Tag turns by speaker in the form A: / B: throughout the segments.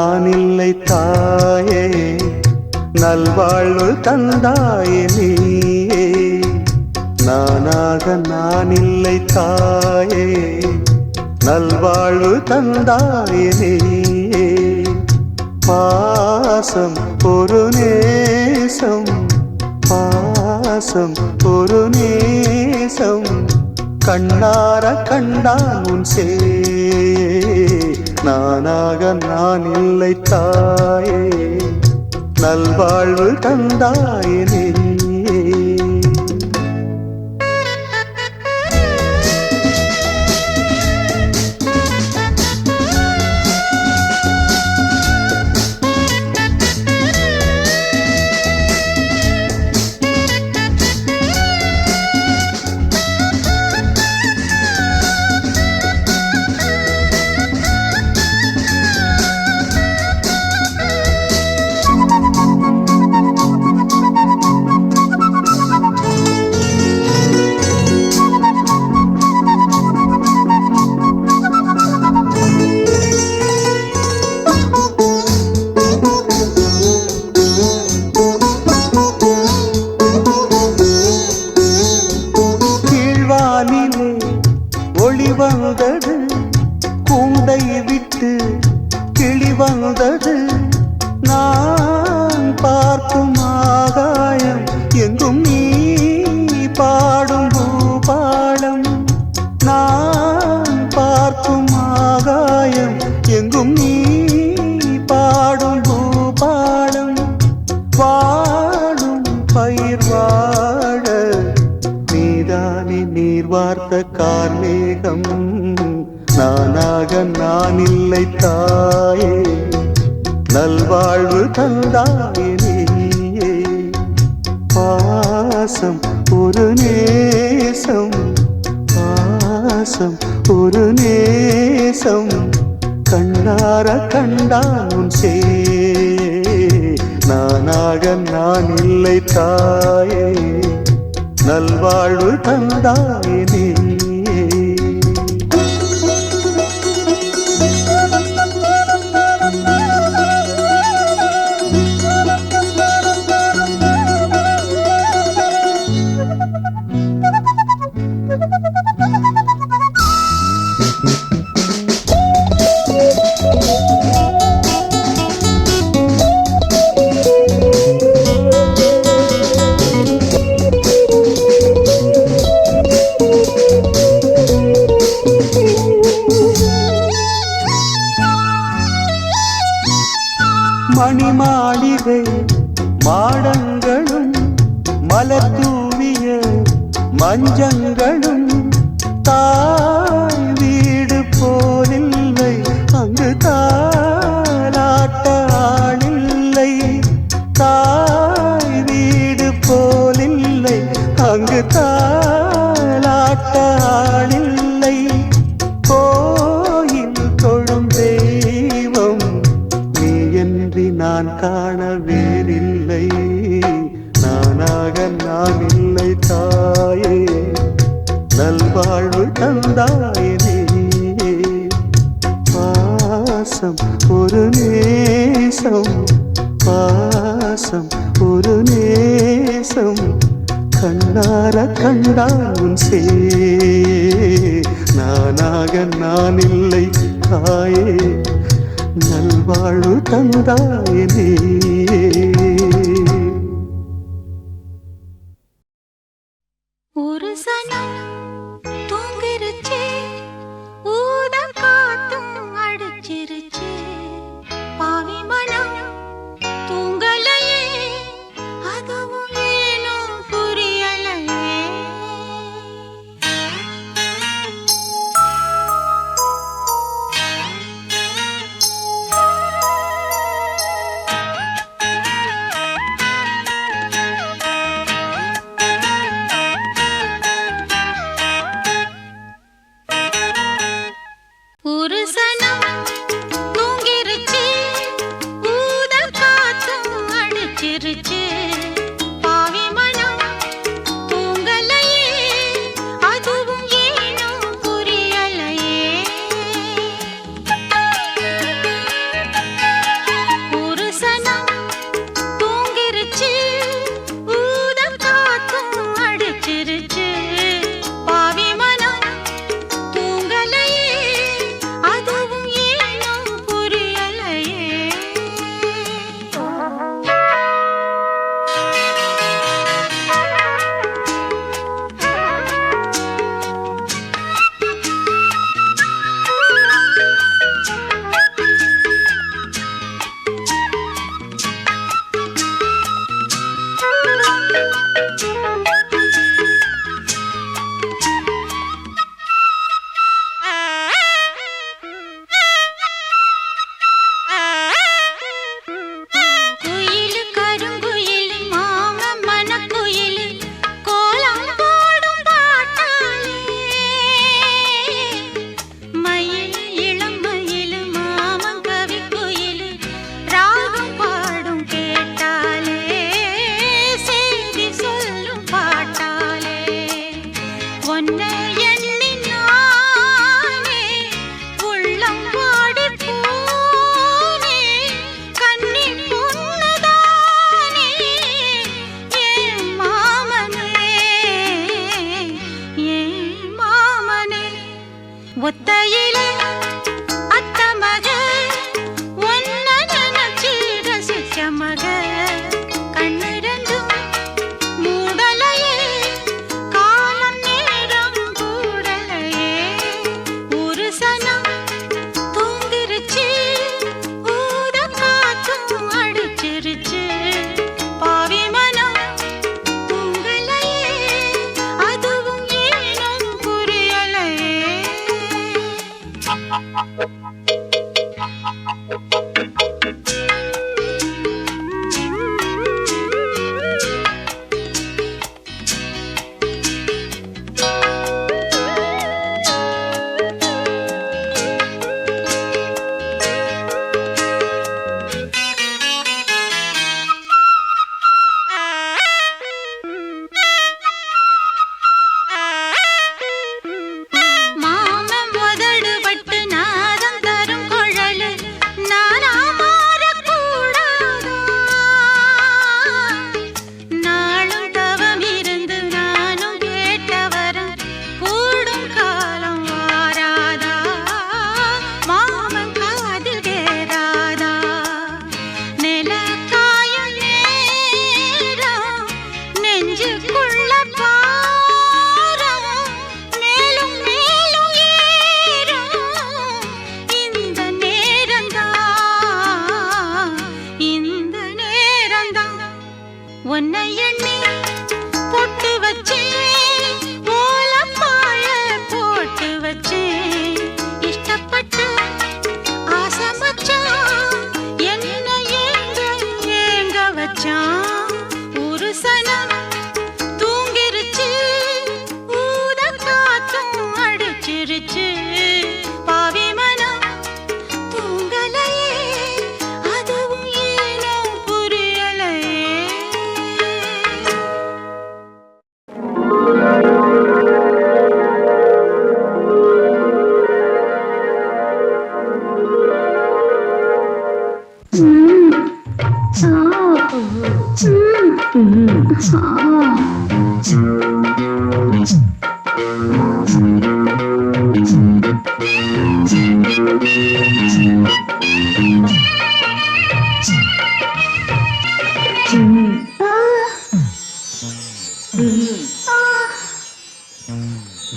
A: நான் இல்லை தாயே, நல்வாழ்வு தந்தாயே நீயே. நானாக நான் இல்லை தாயே, நல்வாழ்வு தந்தாயே நீயே. பாசம் ஒரு நேசம், பாசம் ஒரு நேசம், கண்ணார கண்டான் உன் சே. நானாக நான் இல்லை தாயே, நல்வாழ்வு தந்தாயே நீயே. ஒளி வந்தது, கூண்டை விட்டு கிளி வந்தது. நான் பார்க்கும் ஆகாயம் எங்கும் நீ பாடும் பூபாலம். நான் பார்க்கும் ஆகாயம் எங்கும் நீ பாடும் பூபாலம். வாழும் பயிர் வாழ நீதானே நீர் வார்த்த கார்மேகம். நானாக நான் இல்லை தாயே, நல்வாழ்வு தந்தாயே நீயே. பாசம் ஒரு நேசம், பாசம் ஒரு நேசம், கண்ணார கண்டான் உன் சே. நானாக நான் இல்லை தாயே, நல்வாழ்வு தந்தாயே நீயே. மணிமாளிகை மாடங்களும் மலர் தூவிய மஞ்சங்களும் தாய் வீடு போலில்லை, அங்கு தாலாட்ட ஆளில்லை. தாய் வீடு போலில்லை, அங்கு தாலாட்ட ஆளில்லை. கோயில் தொழும் தெய்வம் நீ என்று நான் காண வேறில்லை. நானாக நான் இல்லை தாயே, நல்வாழ்வு தந்தாயே நீயே. பாசம் ஒரு நேசம், பாசம் ஒரு நேசம், கண்ணார கண்டான் உன் சே. நானாக நான் இல்லை தாயே, நல்வாழ்வு தந்தாயே நீயே.
B: ஒரு சனம் தூங்கிருச்சே, ஊத காத்தும் அடிச்சிருச்சே. பாவி மனம் தூங்கலையே, அதுவும் ஏனோ புரியலையே.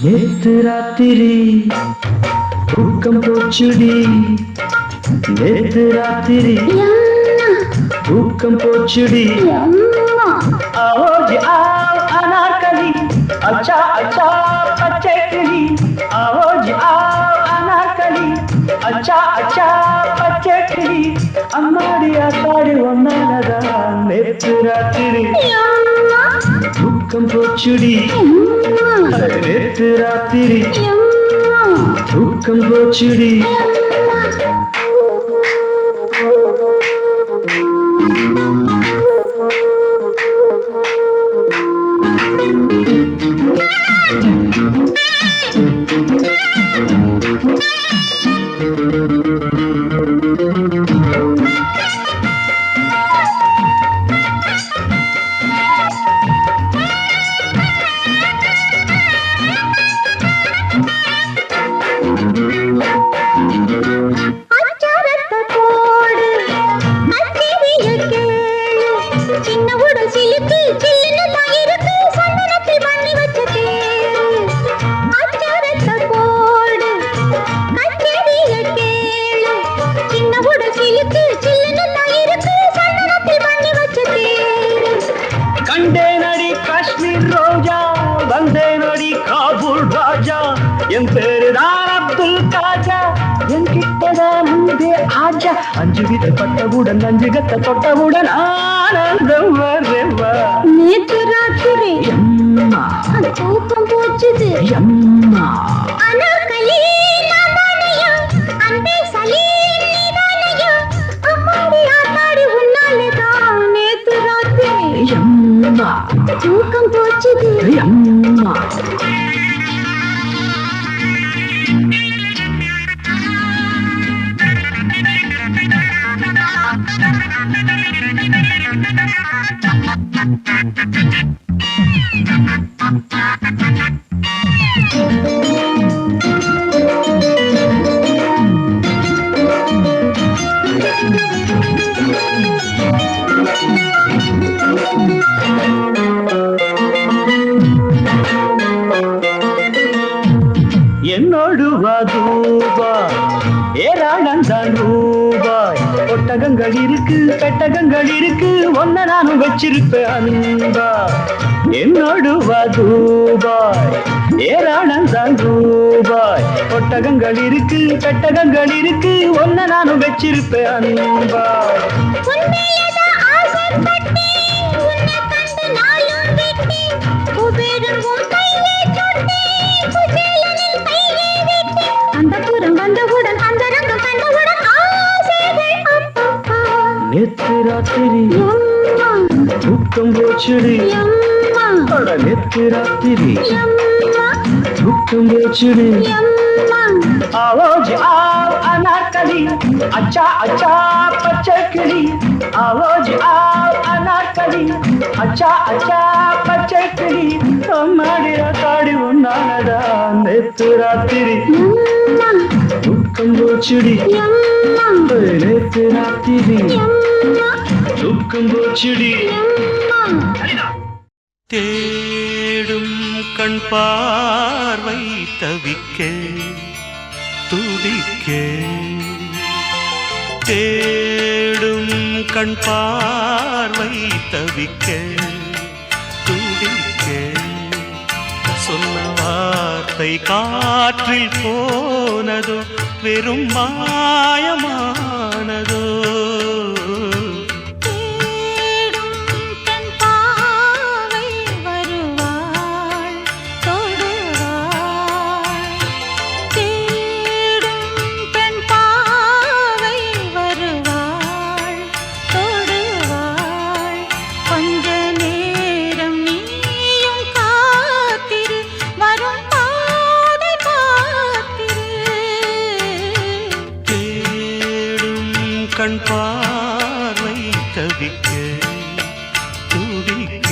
C: நேத்து ராத்திரி தூக்கம் போச்சுடி நேத்து ராத்திரி தூக்கம் போச்சுடி आओ आओ अनारकली अच्छा अच्छा बच्चे किली आओ अनारकली अच्छा अच्छा बच्चे किली अम्माड़ी आताड़ी वन्नालदा नेत्तु रात्रि தூக்கம் போச்சுடி நேத்து ராத்திரி தூக்கம் போச்சுடி என் பேருதான் அப்துல் காஜா என் கிட்டதான் முன்பே ஆஜா அஞ்சு விதப்பட்டவுடன் அஞ்சு கத்த தொட்டவுடன் ஆனந்தம் வரவா
B: நேற்று ராத்திரி
C: எம்மா
B: தூக்கம் போச்சுது
C: எம்மா
B: அனார்கலி நானானையா அன்பே சலீம் நீதானையா அம்மாடி ஆத்தாடி உன்னாலேதான் நேற்று ராத்திரி
C: எம்மா
B: தூக்கம் போச்சுது
C: எம்மா என்னோடு வாதூபா ஏராளந்தான் ரூபாய் ஒட்டகங்கள் இருக்கு பெட்டகங்கள் இருக்கு ஒன்ன நானும் வச்சிருப்பேன் அன்பா என்னோடு வாதூபாய் ஏராளந்தான் ரூபாய் ஒட்டகங்கள் இருக்கு பெட்டகங்கள் இருக்கு ஒன்ன நானும் வச்சிருப்பேன் அன்பா நேத்து ராத்திரி தூக்கம் போச்சுடி நேத்து ராத்திரி தூக்கம் போச்சுடி आओ आओ अनारकली अच्छा अच्छा बच्चे किली आओ आओ अनारकली अच्छा अच्छा बच्चे किली हमारी आताड़ी उन्नालदा नेत्तु रात्रि தூக்கம் போச்சுடி நேத்து ராத்திரி தூக்கம் போச்சுடி
A: தேடும் கண் பார்வை தவிக்க துடிக்க தேடும் கண் பார்வை தவிக்க துடிக்க சொன்ன வார்த்தை காற்றில் போனதோ வெறும் மாயமானதோ கண் தவிக்க துடிக்க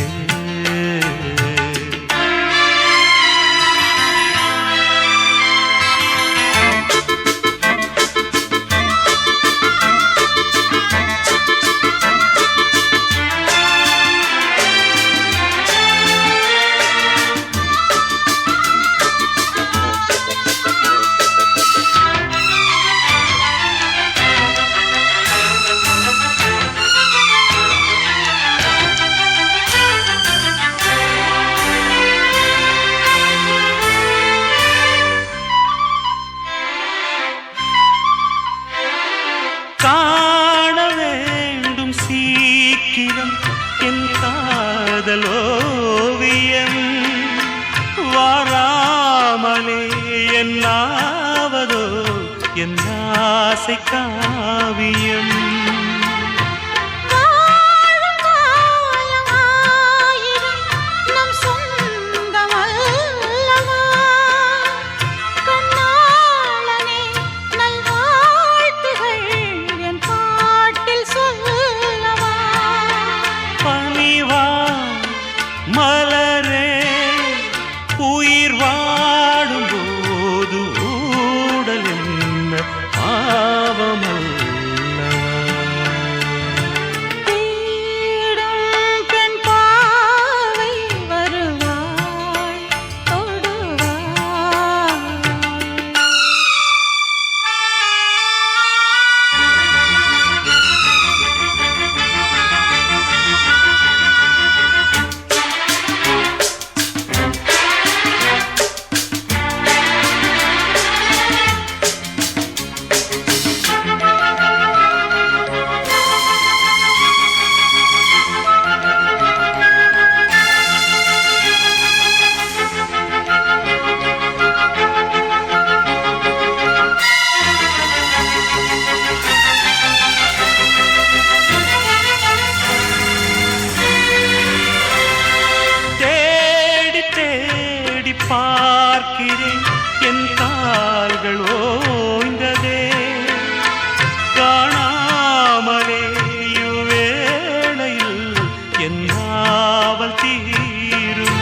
A: காண வேண்டும் சீக்கிரம் என் காதலோவியம் வாராமலே என்னாவதோ என் ஆசை காவியம் மலரே உயிர் வாடும் போது ஊடல் என்ன பாவமல்லவா
B: தேடும் பெண் பாவை வருவாய் தொடுவாய்
A: பார்க்கிறேன் என் கால்கள் ஓய்ந்ததே காணாமலே இவ்வேளையில் என் நாவல் தீரும்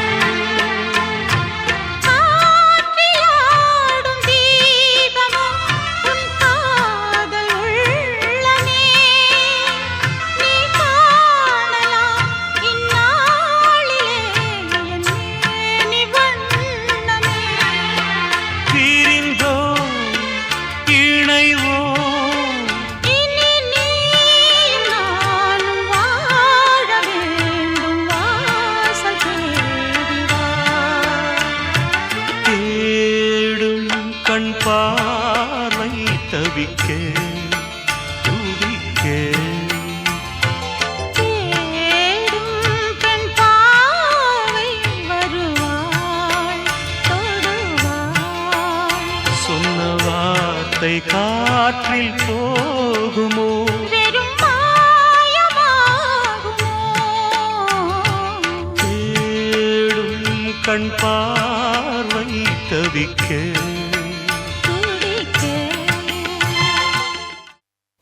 B: ஆற்றியாடும் தீபமும் உன் காதல் உள்ளமே நீ காணலாம் இந்நாளிலே என் மேனி வண்ணமே
A: பிரிந்தோ இணைவோ
B: இனி நீயும் நானும் வாழ வேண்டும் வாசல் தேடி வா
A: தேடும் கண் பார்வை தவிக்க துடிக்க
B: தேடும் பெண் பாவை வருவாய் தொடுவாய்
A: சொன்ன வார்த்தை காற்றில் போகுமோ
B: வெறும் மாயமாகுமோ
A: தேடும் கண் பார்வை தவிக்க
B: துடிக்க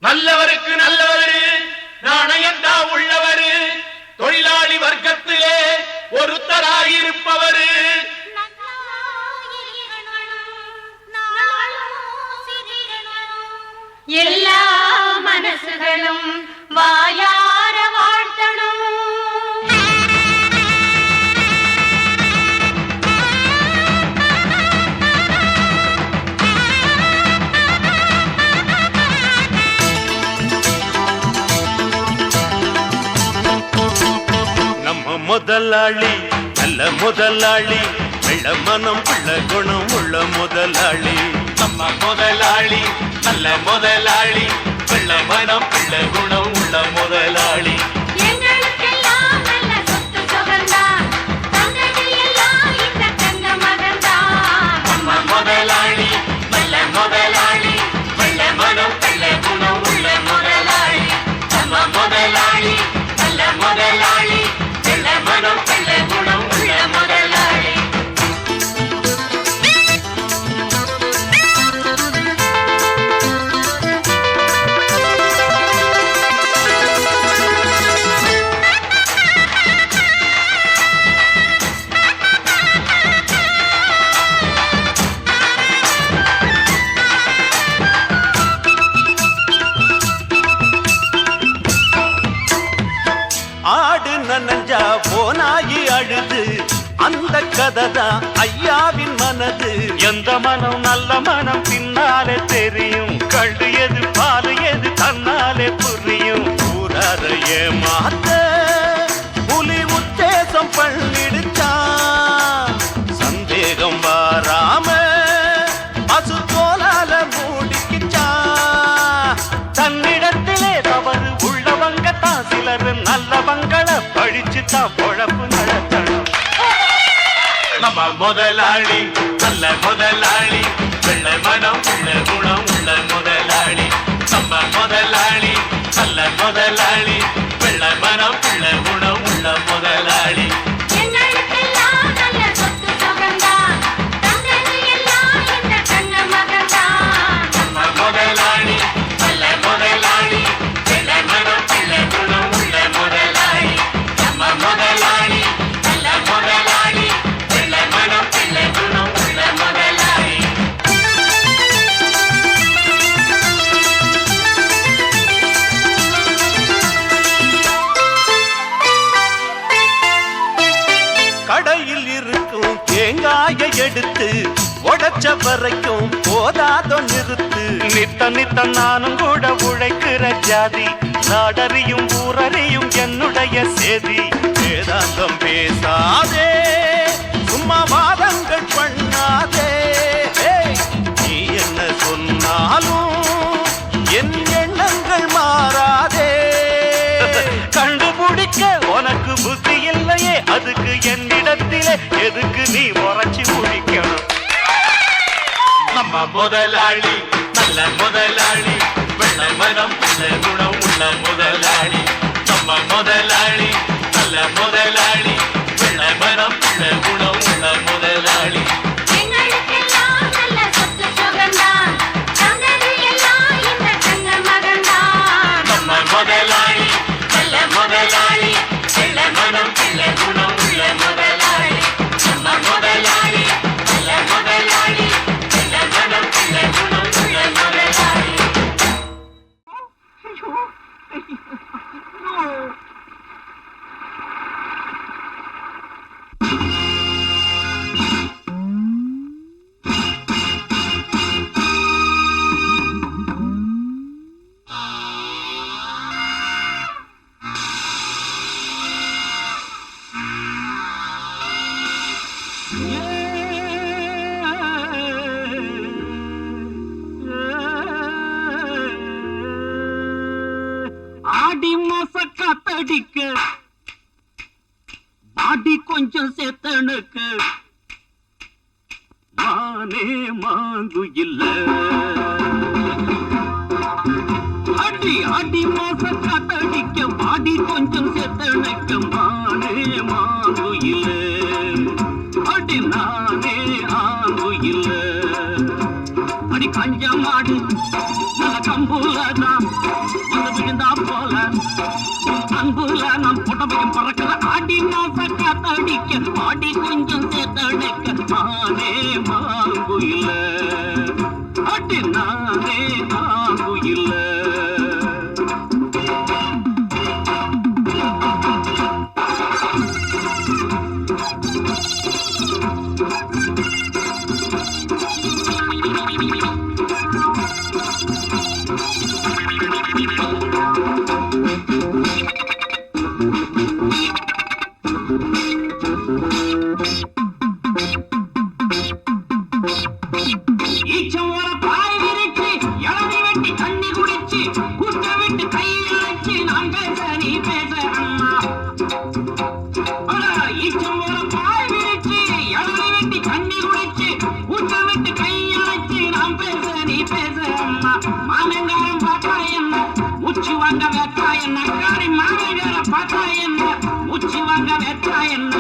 D: நல்லவருக்கு நல்லவரு நாணயந்தா உள்ளவரு தொழிலாளி வர்க்கத்திலே ஒருத்தராயிருப்பவரு
B: எல்லா மனசுகளும் வாயார வாழ்த்தணும்
A: நம்ம முதலாளி நல்ல முதலாளி வெள்ள மனம் உள்ள குணம் உள்ள முதலாளி
D: நம்ம முதலாளி நல்ல முதலாளி வெள்ள மனம் பிள்ள குணம் உள்ள முதலாளி
B: எங்களுக்கெல்லாம் நல்ல சொத்து சுகந்தான் தந்தது எல்லாம் இந்த தங்க மகன்தான்
D: நம்ம முதலாளி நல்ல முதலாளி வெள்ள மனம் பிள்ள குணம் உள்ள முதலாளி நம்ம முதலாளி நல்ல முதலாளி வெள்ள மனம் பிள்ள குணம் உள்ள முதலாளி
A: நனஞ்சா போனாயி அழுது அந்த கதைதான் ஐயாவின் மனது. எந்த மனம் நல்ல மனம் பின்னாலே தெரியும், கண்டு எது பாலு எது தன்னாலே புரியும். ஊரார ஏமாத்த புலி உத்தேசம் பண்ணிடுச்சான், சந்தேகம் வாராம பசு தோலால மூடிக்கிச்சான். தன்னிடத்திலே தவறு உள்ளவங்க தான் சிலர் நல்லவங்களை பழிச்சுதான் பொழப்பு நடத்தணும். நம்ம முதலாளி நல்ல முதலாளி, வெள்ளை மனம் உள்ள குணம் உள்ள முதலாளி. நம்ம முதலாளி நல்ல முதலாளி, வெள்ளை மனம் உள்ள குணம் உள்ள முதலாளி.
B: எங்களுக்கெல்லாம் நல்ல சொத்து சுகந்தான், தந்தது எல்லாம் இந்த தங்க மகன்தான்.
D: நம்ம முதலாளி நல்ல முதலாளி, வெள்ளை மனம் உள்ள குணம் உள்ள முதலாளி. நம்ம முதலாளி நல்ல முதலாளி, வெள்ளை மனம் உள்ள குணம் உள்ள முதலாளி.
A: கடையில் இருக்கும் தேங்காயை எடுத்து உடைச்ச வரைக்கும் போதாதோ நிறுத்து. நித்த நித்த நானும் கூட உழைக்கிற ஜாதி, நாடறியும் ஊரறியும் என்னுடைய சேதி. வேதாந்தம் பேசாதே, சும்மா வாதங்கள் பண்ணாதே. ஏய், நீ என்ன சொன்னாலும் என் எண்ணங்கள் மாறாதே. கண்டுபிடிக்க உனக்கு புத்தி இல்லையே, அதுக்கு என்னிடத்திலே எதுக்கு நீ உரைச்சி முடிக்கணும். நம்ம முதலாளி நல்ல முதலாளி, வெள்ளை மனம் உள்ள குணம் உள்ள முதலாளி. நம்ம முதலாளி நல்ல முதலாளி, வெள்ளை மனம் உள்ள குணம் உள்ள முதலாளி.
B: எங்களுக்கெல்லாம் நல்ல சொத்து சுகந்தான், தந்தது எல்லாம் இந்த தங்க மகன்தான்.
D: நம்ம முதலாளி நல்ல முதலாளி, வெள்ளை மனம் உள்ள குணம் உள்ள முதலாளி. நம்ம முதலாளி நல்ல முதலாளி, வெள்ளை மனம் உள்ள குணம் உள்ள முதலாளி.
C: ஆடி மாச காத்தடிக்க பாடி கொஞ்சம் சேத்தனுக்கு மானே மாங்கு இல்ல. அடி அடி மாச காத்தடிக்க பாடி கொஞ்சம் சேத்தனுக்கு மானே மாங்கு இல்ல. அடி நானே ஆங்கு இல்ல. அடி கஞ்ச மாடு நல்ல கம்புலதான் வந்து விழுந்தா போல அன்புல நாம் புடவையும் பறக்கிற. ஆடி மாச காத்தடிக்க பாடி கொஞ்சம் சேத்தடிக்க நானே மாங்கு இல்ல. அடி நானே ஆங்கு இல்ல. ஈச்சம் வர பாய் விரிச்சு இளநீ வெட்டி தண்ணி குடிச்சு குத்த விட்டு கையில் வச்சு நான் பேச நீ பேச அம்மா. ஈச்சம் வர பாய் விரிச்சு இளநீ வெட்டி தண்ணி குடிச்சு குத்த விட்டு கையில் வச்சு நான் பேச நீ பேச அம்மா. மாமங்காரம் பார்த்தா என்ன முச்சு வாங்க வெட்டா என்ன, காரி மாமங்கார பார்த்தா என்ன முச்சு வாங்க வெட்டா என்ன.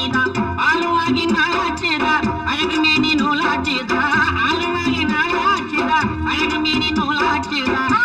C: நீதான் ஆளுவாகி நாளாச்சுதான் அழகு மேனி நூலாச்சுதான் ஆளுவாகி நாளாச்சுதான் அழகு மேனி நூலாச்சுதான்